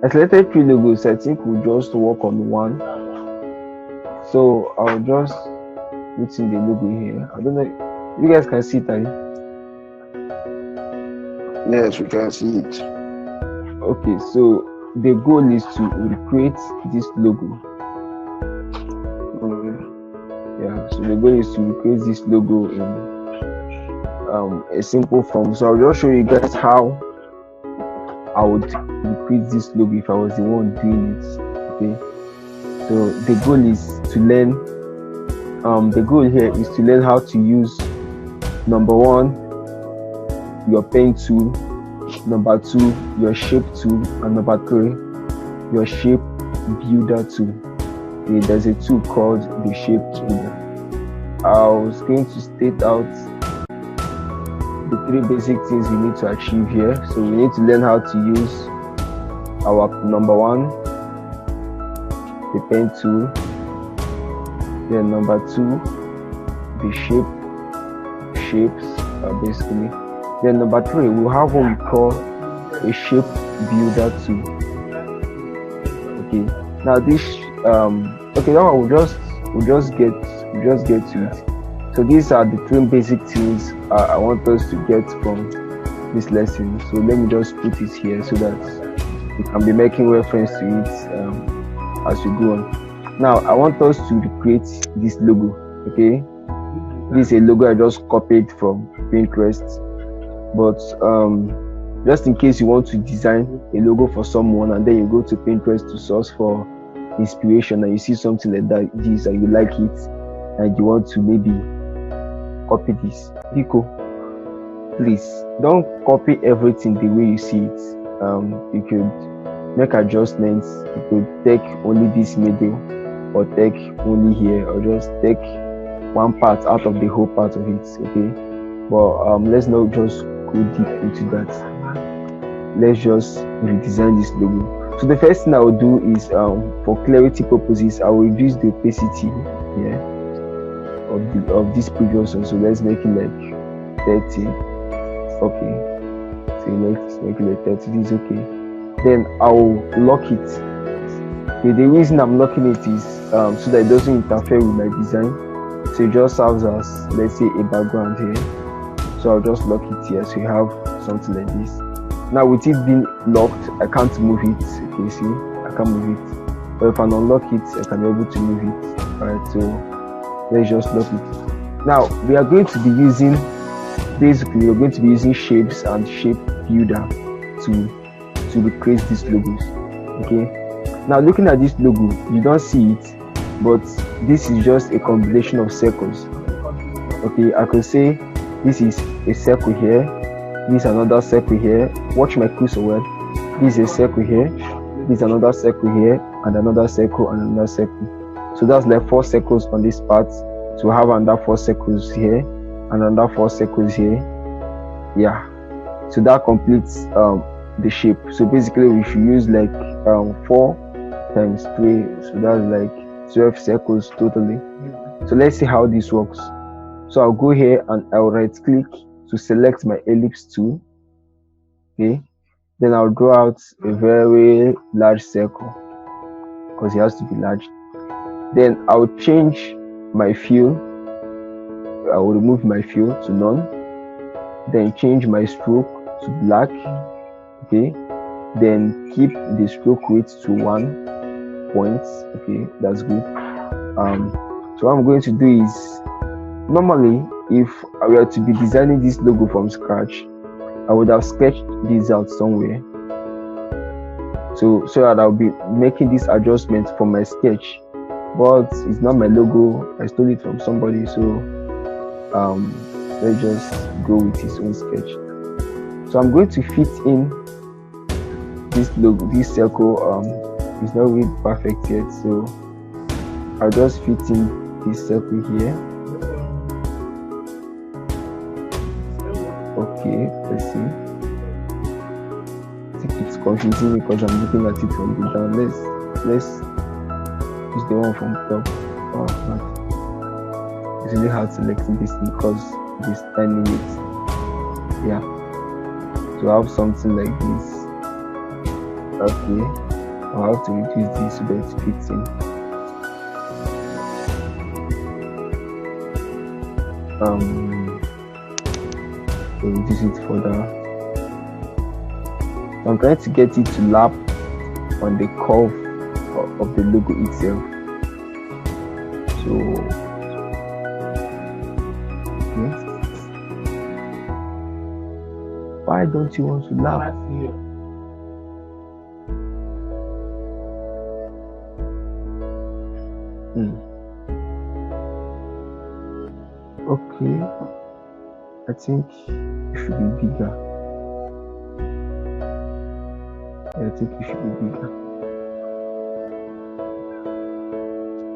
I selected 3 logos. I think we'll just work on one. So I'll just put in the logo here. I don't know, you guys can see it, right? Yes, we can see it. Okay, so the goal is to recreate this logo. Yeah, so the goal is to recreate this logo in a simple form. So I'll just show you guys how I would recreate this logo if I was the one doing it. Okay, so the goal is to learn. The goal here is to learn how to use, number 1, your pen tool, number 2, your shape tool, and number 3, your shape builder tool. Okay, there's a tool called the shape tool. I was going to state out the 3 basic things we need to achieve here. So we need to learn how to use our number 1, the pen tool, then number 2, the shapes basically, then number 3, we'll have what we call a shape builder tool. Okay, now this okay, that one we'll just get to it. So these are the 3 basic things I want us to get from this lesson. So let me just put it here so that we can be making reference to it as we go on. Now I want us to recreate this logo. Okay, this is a logo I just copied from Pinterest, but just in case you want to design a logo for someone and then you go to Pinterest to source for inspiration and you see something like that, this, and you like it and you want to maybe copy this, Pico, please don't copy everything the way you see it. You could make adjustments. You could take only this middle, or take only here, or just take one part out of the whole part of it. Okay, but let's not just go deep into that. Let's just redesign this logo. So the first thing I will do is, for clarity purposes, I will reduce the opacity here of this previous one. So let's make it like 30. Okay, so let's make it like 30. This is okay. Then I'll lock it. Okay, the reason I'm locking it is so that it doesn't interfere with my design. So it just serves as, let's say, a background here. So I'll just lock it here, so you have something like this. Now with it being locked, I can't move it. Okay, see, I can't move it. But if I unlock it, I can be able to move it. Alright, so let's just lock it. Now we are going to be using, basically we're going to be using shapes and shape builder to recreate these logos. Okay, now looking at this logo, you don't see it, but this is just a combination of circles. Okay, I could say this is a circle here, this is another circle here. Watch my cursor well. This is a circle here, this is another circle here, and another circle and another circle. So that's like 4 circles on this part. So we have another 4 circles here and another 4 circles here. Yeah, so that completes the shape. So basically we should use like 4 times 3, so that's like 12 circles totally. So let's see how this works. So I'll go here and I'll right click to select my ellipse tool. Okay, then I'll draw out a very large circle because it has to be large. Then I'll change my fill. I will remove my fill to none, then change my stroke to black. Okay, then keep the stroke weight to 1 point. Okay, that's good. So what I'm going to do is, normally if I were to be designing this logo from scratch, I would have sketched this out somewhere, so that I'll be making this adjustment for my sketch, but it's not my logo. I stole it from somebody, so let's just go with his own sketch. So I'm going to fit in this logo, this circle. It's not really perfect yet, so I'll just fit in this circle here. Okay, let's see. I think it's confusing because I'm looking at it from the down. Let's use the one from top. Oh, not. It's really hard selecting this thing because it is tiny width. Yeah, to have something like this. Okay, I'll have to reduce this so that it fits in. To reduce it further. I'm trying to get it to lap on the curve of the logo itself. So okay. Why don't you want to lap? Okay, I think it should be bigger. I think it should be bigger.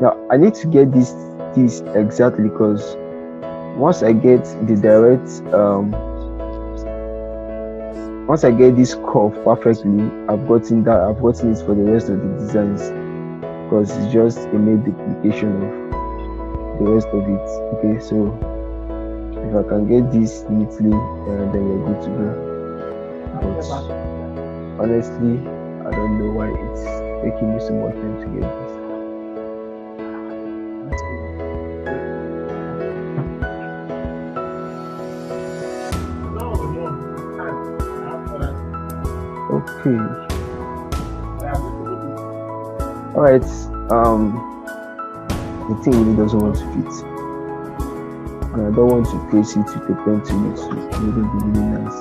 Now I need to get this exactly, because once I get the direct once I get this curve perfectly, I've gotten it for the rest of the designs, because it's just a mere duplication of the rest of it. Okay, so if I can get this neatly, then we're good to go. But honestly, I don't know why it's taking me so much time to get this. Okay. All right. The thing really doesn't want to fit, and I don't want to place it with a pencil. It wouldn't be really nice.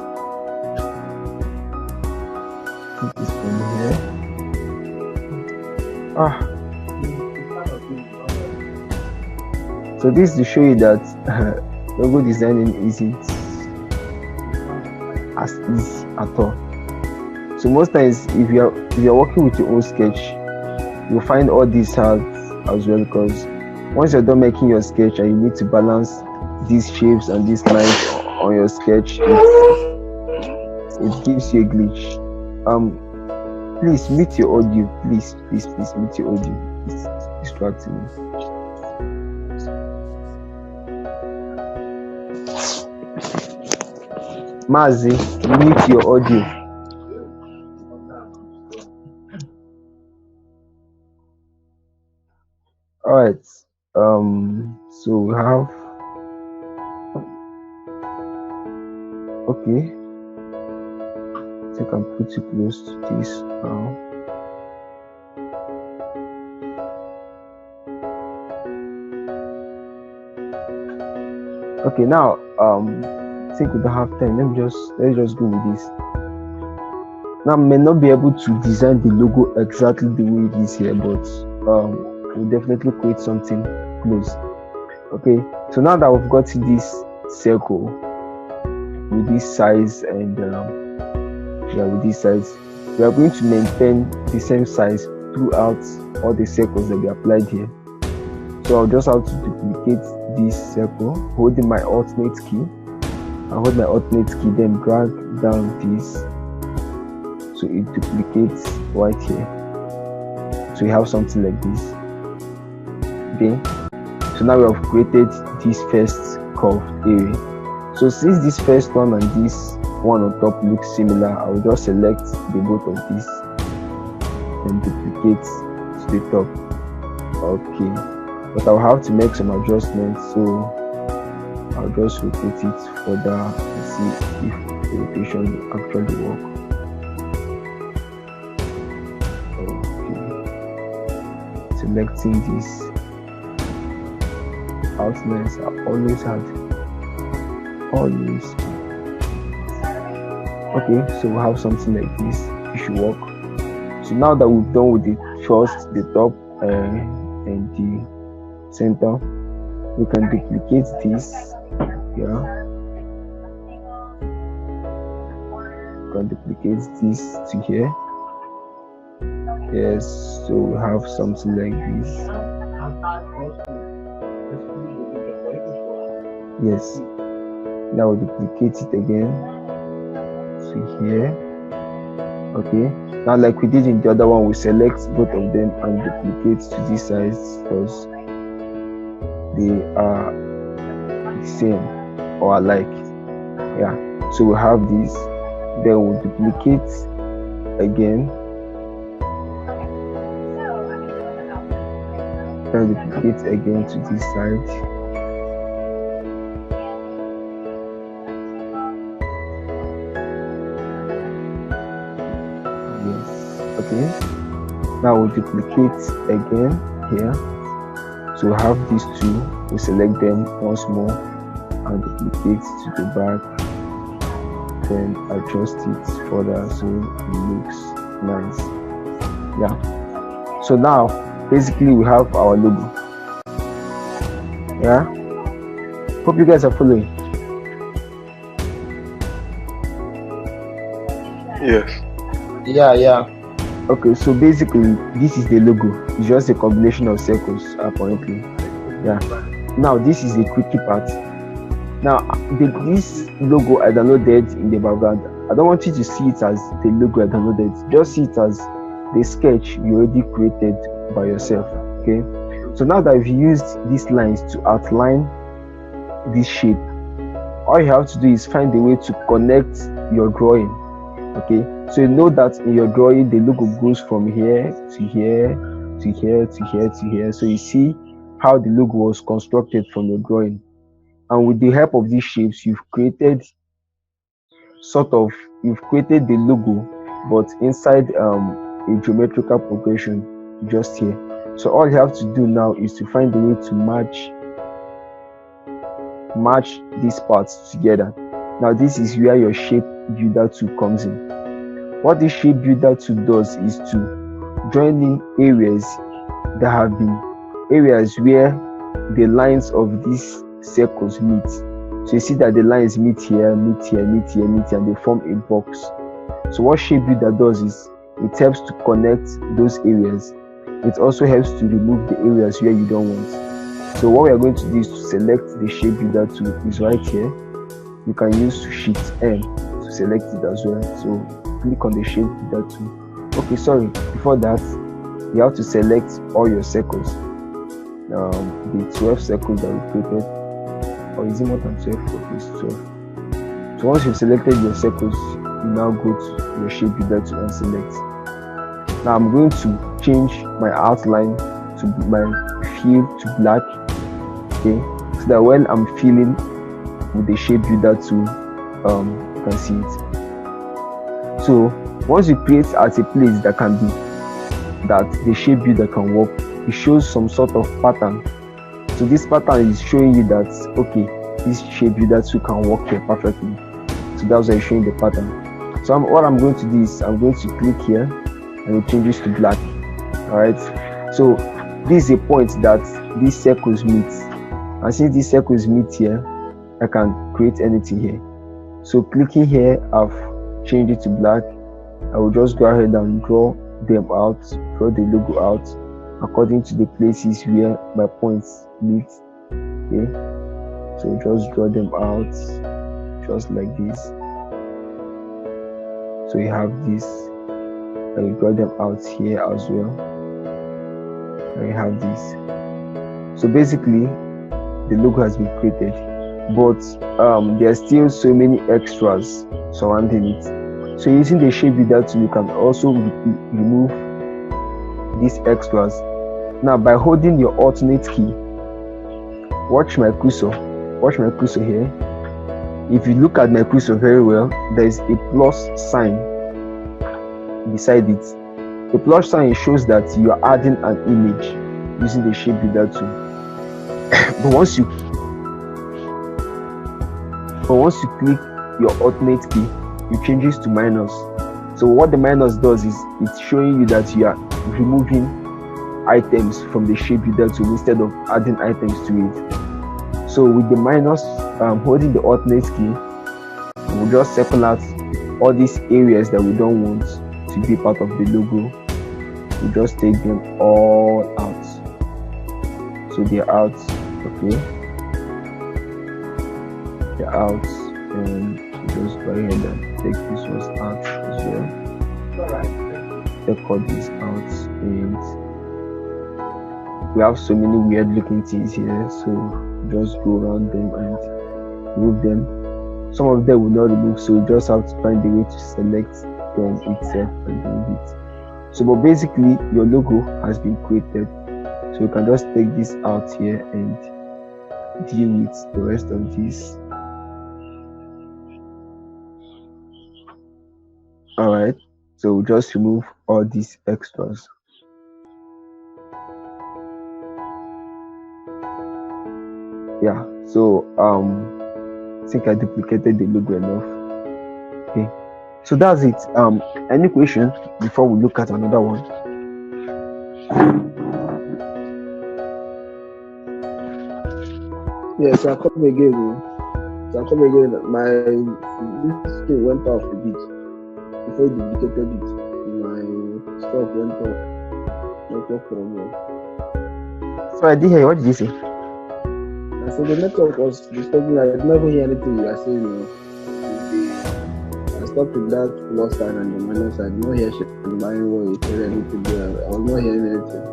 Put this from here. So this to show you that logo designing isn't as easy at all. So most times, if you're working with your own sketch, you'll find all these hard as well, because once you're done making your sketch and you need to balance these shapes and these lines on your sketch, it gives you a glitch. Please mute your audio. Please mute your audio. It's distracting me. Mazi, mute your audio. All right. So we have. Okay. I think I'm pretty close to this now. Okay, now I think we don't have time. Let's just go with this. Now I may not be able to design the logo exactly the way it is here, but we'll definitely create something close. Okay, so now that we've got this circle with this size and with this size, we are going to maintain the same size throughout all the circles that we applied here. So I'll just have to duplicate this circle, holding my alternate key. I'll hold my alternate key, then drag down this so it duplicates right here. So we have something like this. Okay, so now we have created this first curved area. So since this first one and this one on top looks similar, I will just select the both of these and duplicate to the top. Okay, but I'll have to make some adjustments, so I'll just rotate it further and see if the rotation will actually work. Okay, selecting this. Outlines are always hard. Always. Okay, so we'll have something like this. It should work. So now that we've done with the first, the top, and the center, we can duplicate this. Yeah. We can duplicate this to here. Yes, so we have something like this. Yes. Now we duplicate it again to here. Okay. Now, like we did in the other one, we select both of them and duplicate to this size because they are the same or alike. Yeah. So we have this, then we'll duplicate again, then duplicate again to this side. Yes, okay. Now we'll duplicate again here. So we have these two, we select them once more and duplicate to the back, then adjust it further so it looks nice. Yeah, so now basically we have our logo. Yeah, hope you guys are following. Yes. Yeah. Okay, so basically this is the logo. It's just a combination of circles apparently. Yeah, now this is the quickie part. Now this logo I downloaded in the background, I don't want you to see it as the logo I downloaded, just see it as the sketch you already created by yourself. Okay, so now that you've used these lines to outline this shape, all you have to do is find a way to connect your drawing. Okay, so you know that in your drawing the logo goes from here to here to here to here to here. So you see how the logo was constructed from your drawing, and with the help of these shapes you've created the logo, but inside a geometrical progression just here. So all you have to do now is to find a way to match these parts together. Now this is where your shape builder tool comes in. What this shape builder tool does is to join in areas that have been areas where the lines of these circles meet. So you see that the lines meet here, meet here, meet here, meet here, and they form a box. So what shape builder does is it helps to connect those areas. It also helps to remove the areas where you don't want. So what we are going to do is to select the shape builder tool. Is right here. You can use Shift M to select it as well. So click on the shape builder tool. Okay, sorry, before that you have to select all your circles, the 12 circles that we created, or is it more than 12? Okay, it's 12. So once you've selected your circles, you now go to your shape builder tool and select. Now I'm going to change my outline to my fill to black, okay, so that when I'm filling with the shape builder tool, you can see it. So once you create at a place that the shape builder can work, it shows some sort of pattern. So this pattern is showing you that okay, this shape builder tool can work here perfectly. So that's why it's showing the pattern. So what I'm going to do is I'm going to click here and it changes to black. All right, so this is a point that these circles meet, and since these circles meet here, I can create anything here. So clicking here, I've changed it to black. I will just go ahead and draw the logo out according to the places where my points meet. Okay, so just draw them out just like this. So you have this, and you draw them out here as well, and you have this. So basically the logo has been created, but there are still so many extras surrounding it. So using the shape builder tool, you can also remove these extras. Now by holding your alternate key, watch my cursor here. If you look at my cursor very well, there is a plus sign beside it. The plus sign shows that you are adding an image using the shape builder tool. But once you click your alternate key, it changes to minus. So what the minus does is it's showing you that you are removing items from the shape builder tool instead of adding items to it. So with the minus, holding the alternate key, we'll just circle out all these areas that we don't want to be part of the logo. We just take them all out. So they're out. Okay, they're out, and just go ahead and take this one out as well. Take all these out, and we have so many weird looking things here, so just go around them and remove them. some of them will not remove, so you just have to find a way to select them itself and remove it. So but basically your logo has been created, so you can just take this out here and deal with the rest of this. All right, so just remove all these extras. Yeah, so I think I duplicated the logo enough. Okay, so that's it. Any question before we look at another one? Yes, I'll come again. I'll come again. This thing went off a bit before you duplicated it. My stuff went off. Network problem. So I did hear you. What did you say? I said the network was disturbing. I did not hear anything you are saying. I stopped with that plus side and the minus side. I did not hear shit. I did not hear what you said anything there. I was not hearing anything.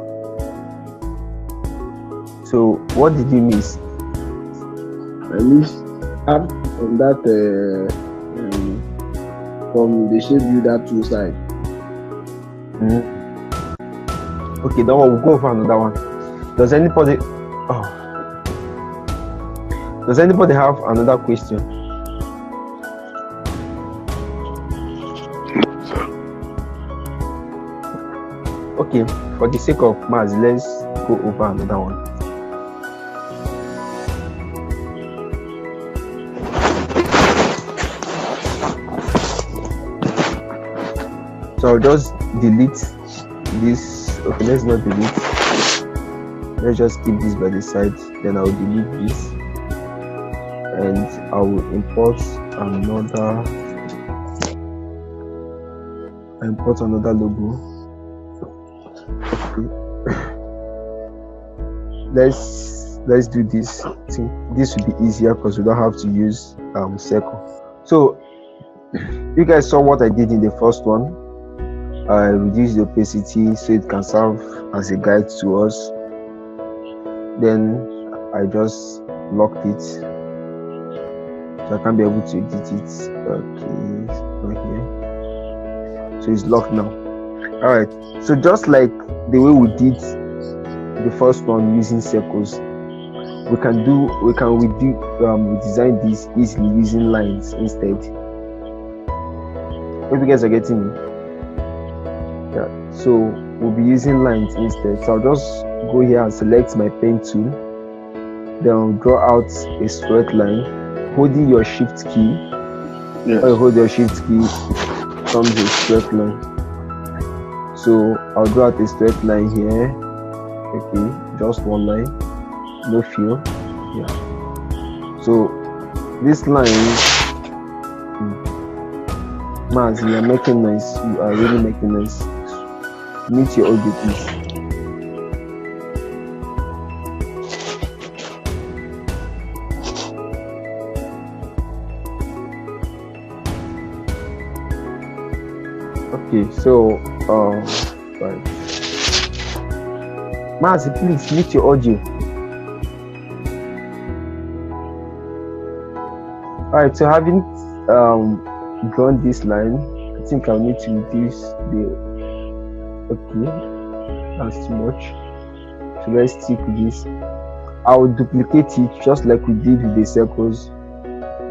So what did you miss? I missed up from that from the shape view that two side. Okay, that one we'll go for another one. Does anybody have another question? Okay, for the sake of maths, let's go over another one. So I'll just delete this. Okay, let's not delete. Let's just keep this by the side. Then I'll delete this, and I will import another logo. Okay. Let's do this. I think this will be easier because we don't have to use circle. So you guys saw what I did in the first one. I reduced the opacity so it can serve as a guide to us. Then I just locked it, so I can't be able to edit it. Okay, okay. So it's locked now. All right. So just like the way we did the first one using circles, we design this easily using lines instead. Hope you guys are getting me. Yeah, so we'll be using lines instead. So I'll just go here and select my pen tool, then I'll draw out a straight line holding your shift key. Yes. When you hold your shift key, it becomes a straight line. So I'll draw out a straight line here. Okay, just one line, no fill. Yeah, so this line, Maz, you are making nice. You are really making nice. Mute your audio, please. Okay, so right. Maz, please mute your audio. Alright, so having drawn this line, I think I'll need to reduce the. Okay, that's too much. So let's stick with this. I'll duplicate it just like we did with the circles.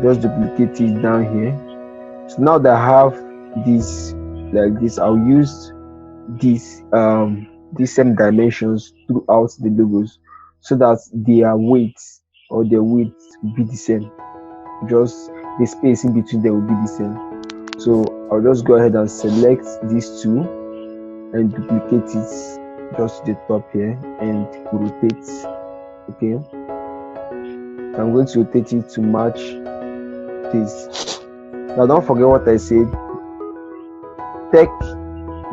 Just duplicate it down here. So now that I have this like this, I'll use these same dimensions throughout the logos so that their weights or their width will be the same. Just the space in between them will be the same. So I'll just go ahead and select these two and duplicate it just to the top here and rotate. Okay, I'm going to rotate it to match this. Now don't forget what I said. Take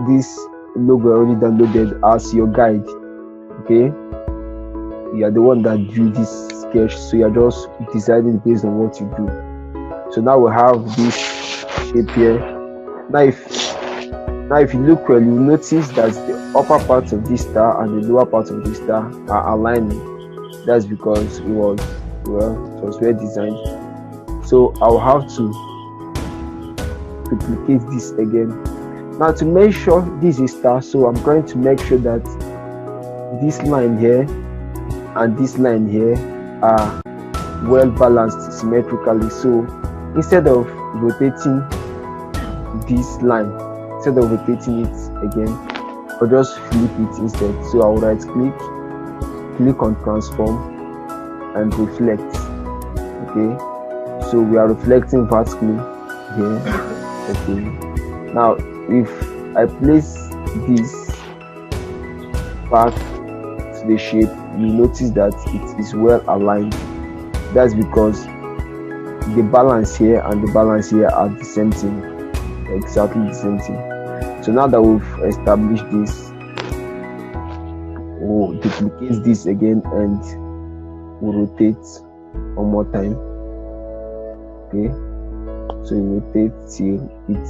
this logo already downloaded as your guide. Okay, you are the one that drew this sketch, so you are just deciding based on what you do. So now we have this shape here. Now if you look well, you will notice that the upper part of this star and the lower part of this star are aligning. That's because it was well designed. So I'll have to duplicate this again. Now to make sure this is star, so I'm going to make sure that this line here and this line here are well balanced symmetrically. So instead of rotating this line, instead of rotating it again, I'll just flip it instead. So I'll right click on transform and reflect. Okay, so we are reflecting vertically here. Okay, now if I place this back to the shape, you notice that it is well aligned. That's because the balance here and the balance here are the same thing, exactly the same thing. So now that we've established this, we'll duplicate this again and we'll rotate one more time. Okay, so you rotate till it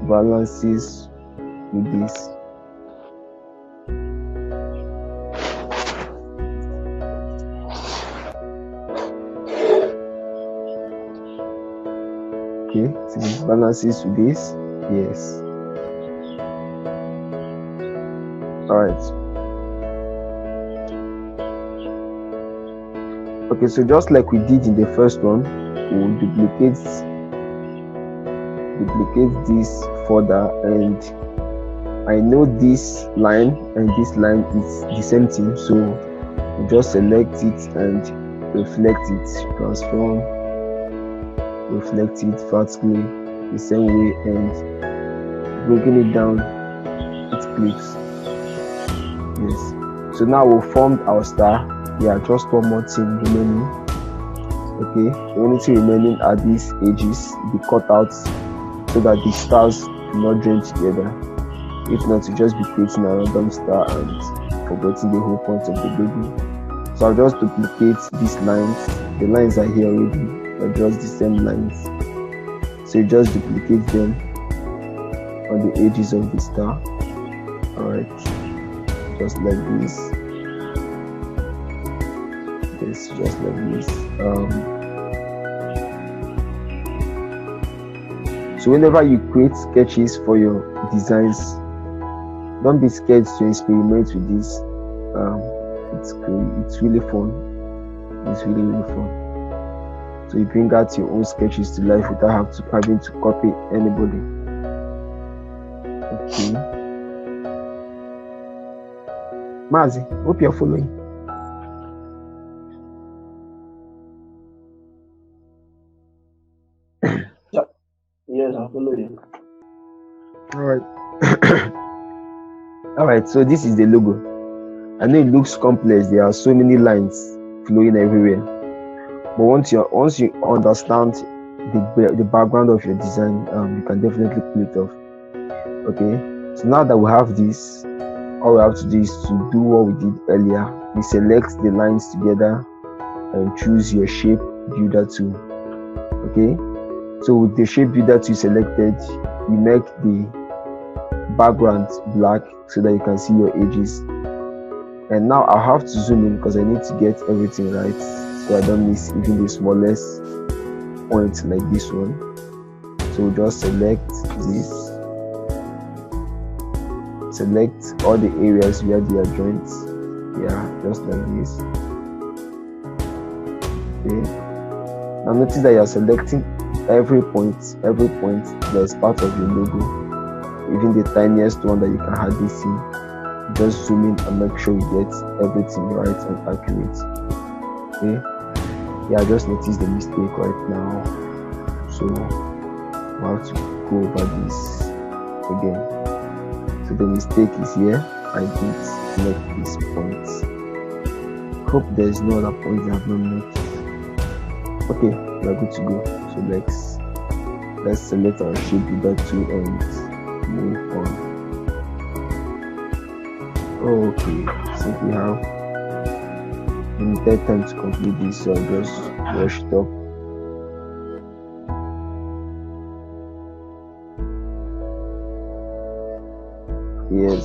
balances with this. Okay, so it balances with this. Yes. All right. Okay, so just like we did in the first one, we'll duplicate this further, and I know this line and this line is the same thing, so we'll just select it and reflect it, transform, reflect it vertically the same way, and breaking it down, it clicks. Yes, so now we've formed our star. Yeah, just one more thing remaining. Okay, the only thing remaining are these edges, the cutouts, so that the stars do not join together. If not, you just be creating a random star and forgetting the whole point of the baby. So I'll just duplicate these lines. The lines are here already, they're just the same lines. So you just duplicate them on the edges of the star. Alright, just like this. Yes, just like this. So whenever you create sketches for your designs, don't be scared to experiment with this. It's cool. It's really fun. It's really fun. So you bring out your own sketches to life without having to copy anybody. Okay. Mazi, hope you're following. Yes, I'm following. Alright. Alright, so this is the logo. I know it looks complex, there are so many lines flowing everywhere. But once you understand the background of your design, you can definitely pull it off. Okay, so now that we have this, all we have to do is to do what we did earlier. We select the lines together and choose your shape builder tool. Okay, so with the shape builder tool selected, you make the background black so that you can see your edges. And now I'll have to zoom in because I need to get everything right, so I don't miss even the smallest point like this one. So we'll just select this, select all the areas where there are joints. Yeah, just like this. Okay, now notice that you're selecting every point that is part of your logo, even the tiniest one that you can hardly see. Just zoom in and make sure you get everything right and accurate. Okay, yeah, I just noticed the mistake right now, so we have to go over this again. So the mistake is here. I did make this point. Hope there is no other point I have not made. Okay, we are good to go. So let's select our shape with that tool and move on. Okay, since we have limited time to complete this, so I'll just rush it up. Yes,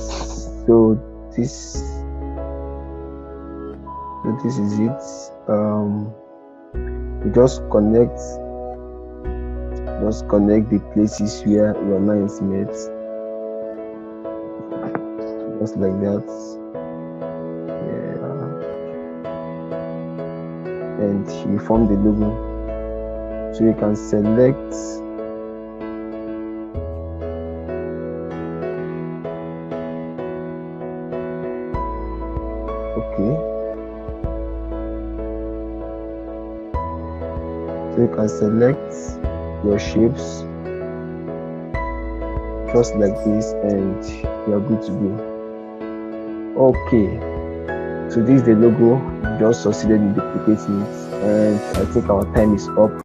so this is it. We just connect Just connect the places where your lines met, just like that. Yeah, and you form the logo. So you can select okay. So you can select your shapes just like this, and you are good to go. Okay, so this is the logo. We just succeeded in duplicating it, and I think our time is up.